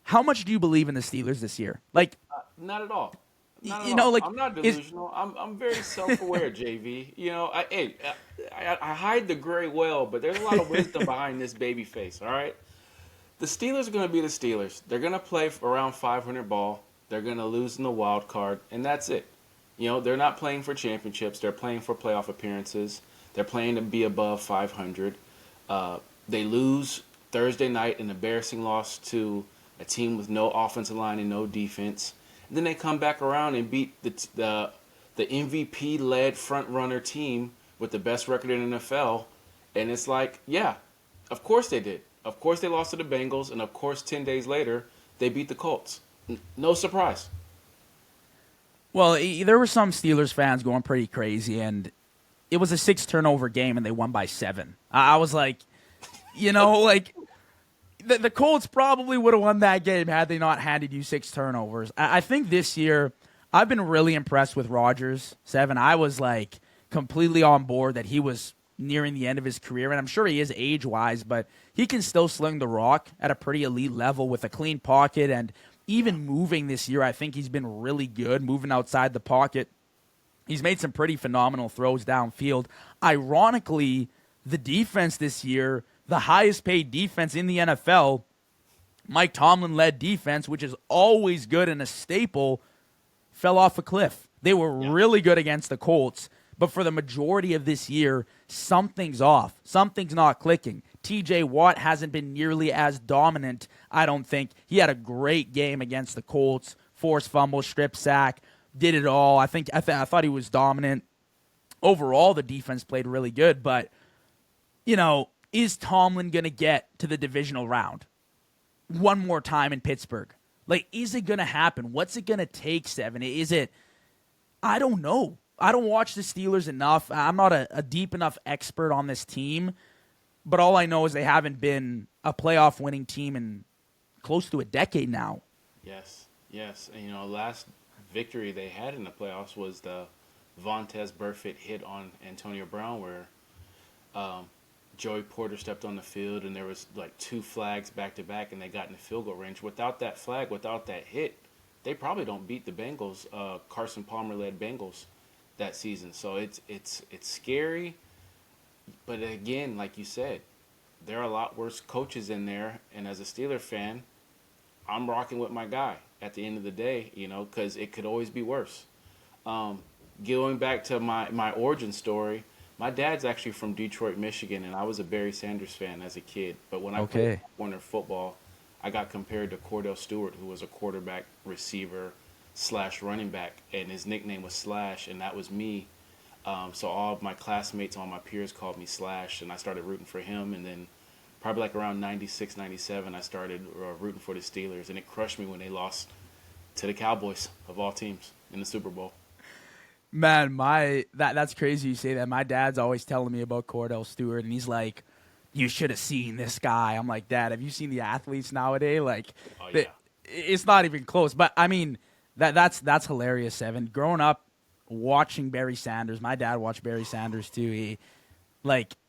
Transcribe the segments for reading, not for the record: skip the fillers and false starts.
how much do you believe in the Steelers this year? Like, Not at all. Not at you know, all. like I'm not is delusional. I'm very self-aware, JV. I hide the gray well, but there's a lot of wisdom behind this baby face. All right, the Steelers are going to be the Steelers. They're going to play for around 500 ball. They're going to lose in the wild card, and that's it. They're not playing for championships. They're playing for playoff appearances. They're playing to be above 500. They lose Thursday night, an embarrassing loss to a team with no offensive line and no defense. And then they come back around and beat the MVP led front runner team with the best record in the NFL. And it's like, yeah, of course they did. Of course they lost to the Bengals, and of course 10 days later they beat the Colts. No surprise. well, there were some Steelers fans going pretty crazy, and it was a 6 turnover game, and they won by 7. I was like, like the Colts probably would have won that game had they not handed you 6 turnovers. I think this year I've been really impressed with Rodgers. 7. I was like completely on board that he was nearing the end of his career, and I'm sure he is age-wise, but he can still sling the rock at a pretty elite level with a clean pocket, and even moving this year, I think he's been really good, moving outside the pocket. He's made some pretty phenomenal throws downfield. Ironically, the defense this year, the highest paid defense in the NFL, Mike Tomlin led defense, which is always good and a staple, fell off a cliff. They were really good against the Colts, but for the majority of this year, something's off. Something's not clicking. TJ Watt hasn't been nearly as dominant, I don't think. He had a great game against the Colts, forced fumble, strip sack, did it all. I thought he was dominant. Overall, the defense played really good, but is Tomlin going to get to the divisional round one more time in Pittsburgh? Like, is it going to happen? What's it going to take, 7? Is it? I don't know. I don't watch the Steelers enough. I'm not a deep enough expert on this team, but all I know is they haven't been a playoff winning team in close to a decade now. Yes, yes. And last victory they had in the playoffs was the Vontez Burfict hit on Antonio Brown, where Joey Porter stepped on the field, and there was like 2 flags back to back, and they got in the field goal range. Without that flag, without that hit, they probably don't beat the Bengals, Carson Palmer led Bengals that season. So it's scary, but again, like you said, there are a lot worse coaches in there, and as a Steeler fan, I'm rocking with my guy at the end of the day, because it could always be worse. Going back to my origin story, my dad's actually from Detroit, Michigan, and I was a Barry Sanders fan as a kid. But when I played Okay. Warner football, I got compared to Cordell Stewart, who was a quarterback, receiver, slash running back, and his nickname was Slash, and that was me. So all of my classmates, all my peers called me Slash, and I started rooting for him. And then probably like around 96, 97, I started rooting for the Steelers, and it crushed me when they lost to the Cowboys, of all teams, in the Super Bowl. Man, that's crazy you say that. My dad's always telling me about Cordell Stewart, and he's like, "You should have seen this guy." I'm like, "Dad, have you seen the athletes nowadays? Like, Oh, the, yeah. it's not even close." But I mean, that's hilarious. 7. Growing up watching Barry Sanders, my dad watched Barry Sanders too.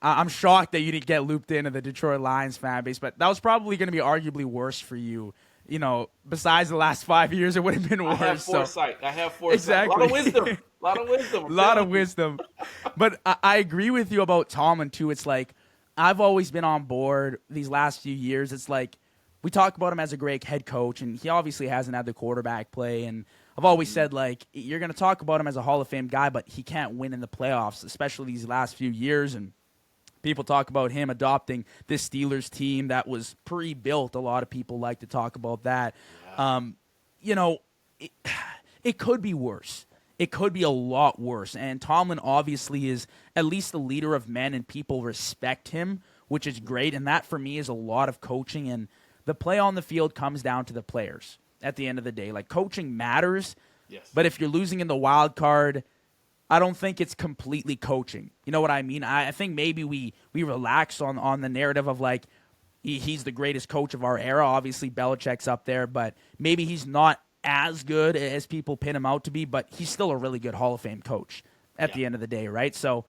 I'm shocked that you didn't get looped into the Detroit Lions fan base, but that was probably going to be arguably worse for you. Besides the last 5 years, it would have been I have worse. So foresight. I have foresight. A lot exactly. of wisdom. A lot of wisdom. A I'm lot of telling you. wisdom. But I agree with you about Tomlin, too. It's like, I've always been on board these last few years. It's like, we talk about him as a great head coach, and he obviously hasn't had the quarterback play. And I've always said, like, you're going to talk about him as a Hall of Fame guy, but he can't win in the playoffs, especially these last few years. And people talk about him adopting this Steelers team that was pre-built. A lot of people like to talk about that. Yeah. You know, it, it could be worse. It could be a lot worse. And Tomlin obviously is at least the leader of men, and people respect him, which is great. And that, for me, is a lot of coaching. And the play on the field comes down to the players at the end of the day. Like, coaching matters, Yes. but if you're losing in the wild card, I don't think it's completely coaching. You know what I mean? I think maybe we relax on the narrative of, like, he's the greatest coach of our era. Obviously, Belichick's up there, but maybe he's not as good as people pin him out to be, but he's still a really good Hall of Fame coach at Yeah. the end of the day, right? So